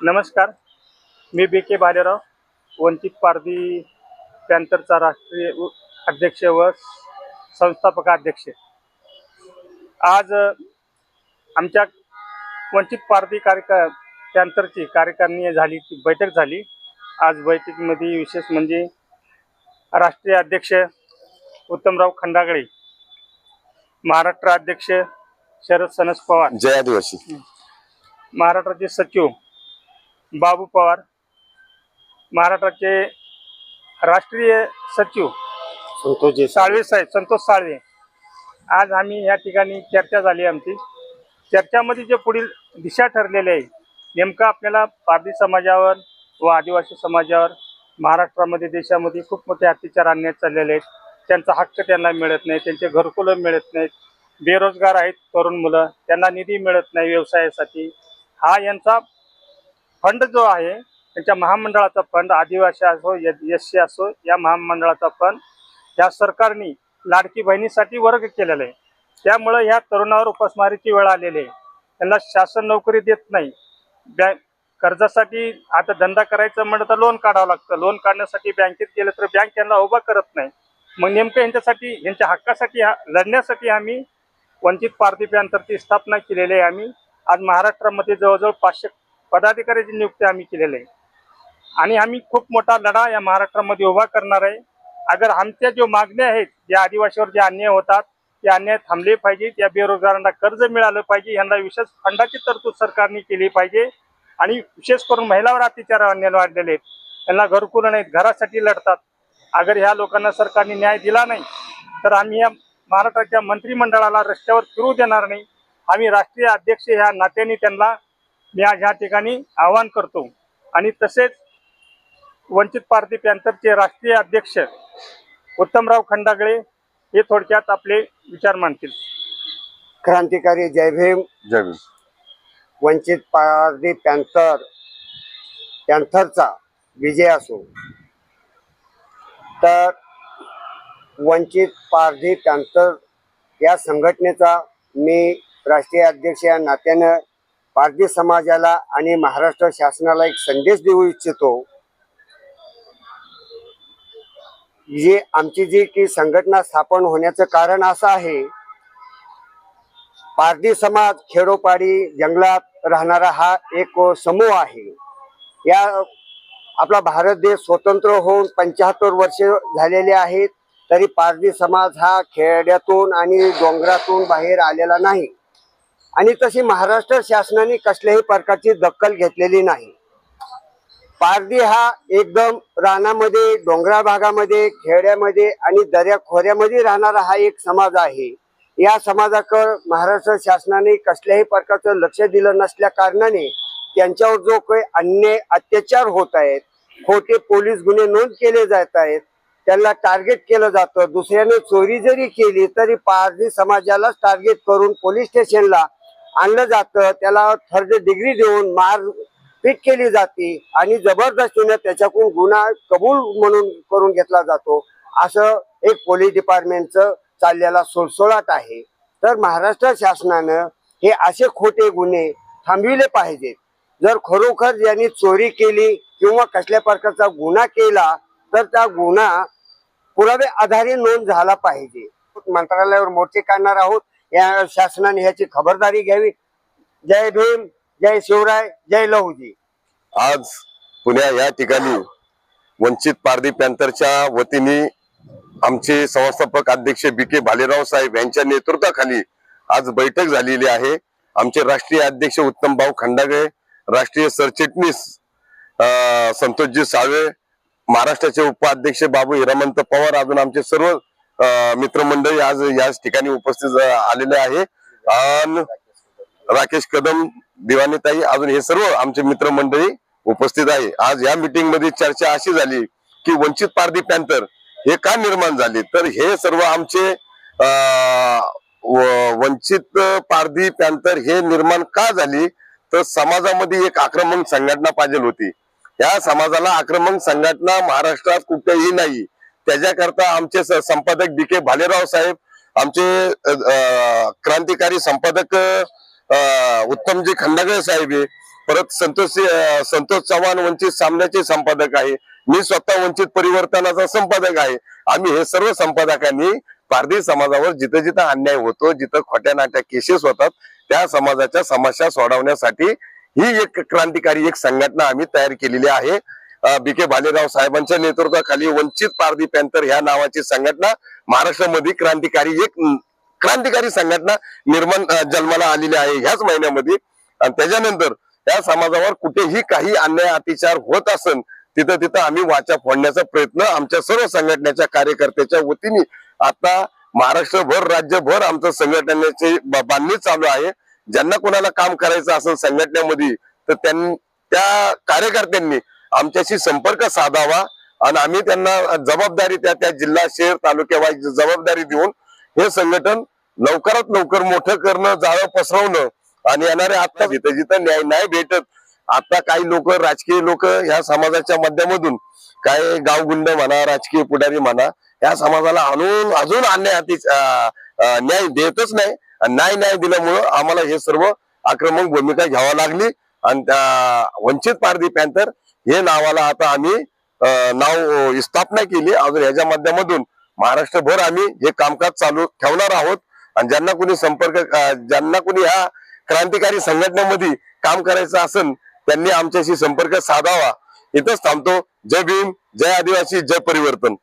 नमस्कार, मी बी.के. भालेराव, वंचित पारधी पॅंथरचा राष्ट्रीय अध्यक्ष व संस्थापक अध्यक्ष। आज आमच्या वंचित पारधी पॅंथरची कार्यकारिणी झाली, बैठक झाली। आज बैठकीमध्ये विशेष म्हणजे राष्ट्रीय अध्यक्ष उत्तमराव खंडागळे, महाराष्ट्र अध्यक्ष शरद सनस पवार, जय आदिवासी, महाराष्ट्राचे सचिव बाबू पवार, महाराष्ट्राचे राष्ट्रीय सचिव संतोष साळवे। आज आम्ही या ठिकाणी चर्चा झाली आमची। चर्चामध्ये जे पुढील दिशा ठरलेली आहे, नेमकं आपल्याला पारधी समाजावर व आदिवासी समाजावर महाराष्ट्रामध्ये देशामध्ये खूप मोठे अत्याचार अन्याय चाललेले आहेत। त्यांचा हक्क त्यांना मिळत नाही, त्यांचे घरकुलं मिळत नाहीत, बेरोजगार आहेत तरुण मुलं, त्यांना निधी मिळत नाही व्यवसायासाठी। हा यांचा फंड जो आहे, त्यांच्या महामंडळाचा फंड, आदिवासी असो एससी असो, या महामंडळाचा फंड या सरकारने लाडकी बहिणीसाठी वर्ग केलेला आहे। त्यामुळे ह्या तरुणावर उपासमारीची वेळ आलेली आहे। त्यांना शासन नोकरी देत नाही, बँक कर्जासाठी आता धंदा करायचं म्हणलं तर लोन काढावं लागतं, लोन काढण्यासाठी बँकेत गेलं तर बँक त्यांना उभा करत नाही। मग नेमकं यांच्यासाठी, यांच्या हक्कासाठी लढण्यासाठी आम्ही वंचित पारधी पॅंथरची स्थापना केलेली आहे। आम्ही आज महाराष्ट्रामध्ये जवळजवळ 500 पदाधिकाऱ्याची नियुक्ती आम्ही केलेली आहे आणि आम्ही खूप मोठा लढा या महाराष्ट्रामध्ये उभा करणार आहे। अगर आमच्या जो मागण्या आहेत, ज्या आदिवासीवर जे अन्याय होतात ते अन्याय थांबले पाहिजे, या बेरोजगारांना कर्ज मिळालं पाहिजे, यांना विशेष फंडाची तरतूद सरकारने केली पाहिजे आणि विशेष करून महिलांवर अत्याचार अन्याय वाढलेले आहेत, त्यांना घरकुलं नाहीत, घरासाठी लढतात। अगर ह्या लोकांना सरकारने न्याय दिला नाही तर आम्ही या महाराष्ट्राच्या मंत्रिमंडळाला रस्त्यावर फिरू देणार नाही। आम्ही राष्ट्रीय अध्यक्ष ह्या नात्याने त्यांना मी आज ह्या ठिकाणी आवाहन करतो। आणि तसेच वंचित पारधी पॅंथरचे राष्ट्रीय अध्यक्ष उत्तमराव खंडागळे हे थोडक्यात आपले विचार मांडतील। क्रांतिकारी जय भीम। जय भीम। वंचित पारधी पॅंथरचा विजय असो तर वंचित पारधी पॅंथर या संघटनेचा मी राष्ट्रीय अध्यक्ष या नात्यानं पारधी समाजाला आणि महाराष्ट्र शासनाला एक संदेश देऊ इच्छितो। जे आमची जी की संघटना स्थापन होण्याचं कारण असं आहे, पारधी समाज खेडोपाडी जंगलात राहणारा हा एक समूह आहे। या आपला भारत देश स्वतंत्र होऊन 75 वर्ष झालेले आहेत, तरी पारधी समाज हा खेड्यातून आणि डोंगरातून बाहेर आलेला नाही आणि तशी महाराष्ट्र शासनाने कसल्याही प्रकारची दखल घेतलेली नाही। पारधी हा एकदम रानामध्ये, डोंगराळ भागामध्ये, खेड्यामध्ये आणि दऱ्याखोऱ्यामध्ये राहणारा हा एक समाज आहे। या समाजाकडे महाराष्ट्र शासनाने कसल्याही प्रकारचं लक्ष दिलं नसल्या कारणाने त्यांच्यावर जो काही अन्याय अत्याचार होत आहेत, खोटे पोलीस गुन्हे नोंद केले जात आहेत, त्यांना टार्गेट केलं जातं। दुसऱ्याने चोरी जरी केली तरी पारधी समाजाला टार्गेट करून पोलीस स्टेशनला आणलं जातं, त्याला थर्ड डिग्री देऊन मारपीट केली जाते आणि जबरदस्तीने त्याच्याकडून गुन्हा कबूल म्हणून करून घेतला जातो। असं एक पोलीस डिपार्टमेंटचं चाललेला सुळसुळाट आहे। तर महाराष्ट्र शासनानं हे असे खोटे गुन्हे थांबविले पाहिजेत। जर खरोखर ज्यांनी चोरी केली किंवा कसल्या प्रकारचा गुन्हा केला तर त्या गुन्हा पुरावे आधारे नोंद झाला पाहिजे। मंत्रालयावर मोर्चे काढणार आहोत, या शासनाने ह्याची खबरदारी घ्यावी। जय भीम, जय शिवराय, जय लहुजी। आज पुण्या या ठिकाणी वंचित पारधी पॅंथरच्या वतीने आमचे संस्थापक अध्यक्ष बी.के. भालेराव साहेब यांच्या नेतृत्वाखाली आज बैठक झालेली आहे। आमचे राष्ट्रीय अध्यक्ष उत्तमभाऊ खंडागळे, राष्ट्रीय सरचिटणीस संतोषजी साळवे, महाराष्ट्राचे उपाध्यक्ष बाबू हिरामंत पवार, अजून आमचे सर्व मित्रमंडळी आज याच ठिकाणी उपस्थित आलेले आहे। आणि राकेश कदम, दिवानीताई, अजून हे सर्व आमचे मित्रमंडळी उपस्थित आहे। आज या मीटिंग मध्ये चर्चा अशी झाली की वंचित पारधी पॅंथर हे का निर्माण झाले, तर हे सर्व आमचे वंचित पारधी पॅंथर हे निर्माण का झाली, तर समाजामध्ये एक आक्रमक संघटना पाहिजे होती। या समाजाला आक्रमक संघटना महाराष्ट्रात कुठेही नाही. त्याच्याकरता आमचे संपादक बी.के. भालेराव साहेब, आमचे क्रांतिकारी संपादक उत्तमजी खंडागळे साहेब आहे, परत संतोष चव्हाण वंचित सामन्याचे संपादक आहे, मी स्वतः वंचित परिवर्तनाचा संपादक आहे. आम्ही हे सर्व संपादकांनी पारधी समाजावर जिथं जिथं अन्याय होतो, जिथं खोट्या नाट्या केसेस होतात, त्या समाजाच्या समस्या सोडवण्यासाठी ही एक क्रांतिकारी एक संघटना आम्ही तयार केलेली आहे. बी.के. भालेराव साहेबांच्या नेतृत्वाखाली वंचित पारधी पॅंथर ह्या नावाची संघटना महाराष्ट्रामध्ये क्रांतिकारी संघटना निर्माण जन्माला आलेली आहे ह्याच महिन्यामध्ये. आणि त्याच्यानंतर त्या समाजावर कुठेही काही अन्याय अत्याचार होत असेल तिथं तिथं आम्ही वाचा फोडण्याचा प्रयत्न आमच्या सर्व संघटनेच्या कार्यकर्त्याच्या वतीने आता महाराष्ट्रभर राज्यभर आमचं संघटनेची बांधणी चालू आहे. ज्यांना कोणाला काम करायचं असेल संघटनेमध्ये तर त्या कार्यकर्त्यांनी आमच्याशी संपर्क साधावा आणि आम्ही त्यांना जबाबदारी त्या जिल्हा शहर तालुक्यावाईज जबाबदारी देऊन हे संघटन लवकरात लवकर मोठं करणं, जाळं पसरवणं आणि येणारे आता जिथं जिथं न्याय नाही भेटत, आता काही लोक राजकीय लोक ह्या समाजाच्या माध्यमातून काय गावगुंड म्हणा, राजकीय पुढारी म्हणा, या समाजाला अजून न्याय देतच नाही. नाही न्याय दिल्यामुळं आम्हाला हे सर्व आक्रमक भूमिका घ्यावा लागली आणि वंचित पारधी पॅंथर हे नावाला आता आम्ही नाव स्थापना केली. अजून ह्याच्या माध्यमातून महाराष्ट्रभर आम्ही हे कामकाज चालू ठेवणार आहोत. आणि ज्यांना कोणी ह्या क्रांतिकारी संघटनेमध्ये काम करायचं असेल त्यांनी आमच्याशी संपर्क साधावा. इथंच थांबतो. जय भीम, जय आदिवासी, जय परिवर्तन.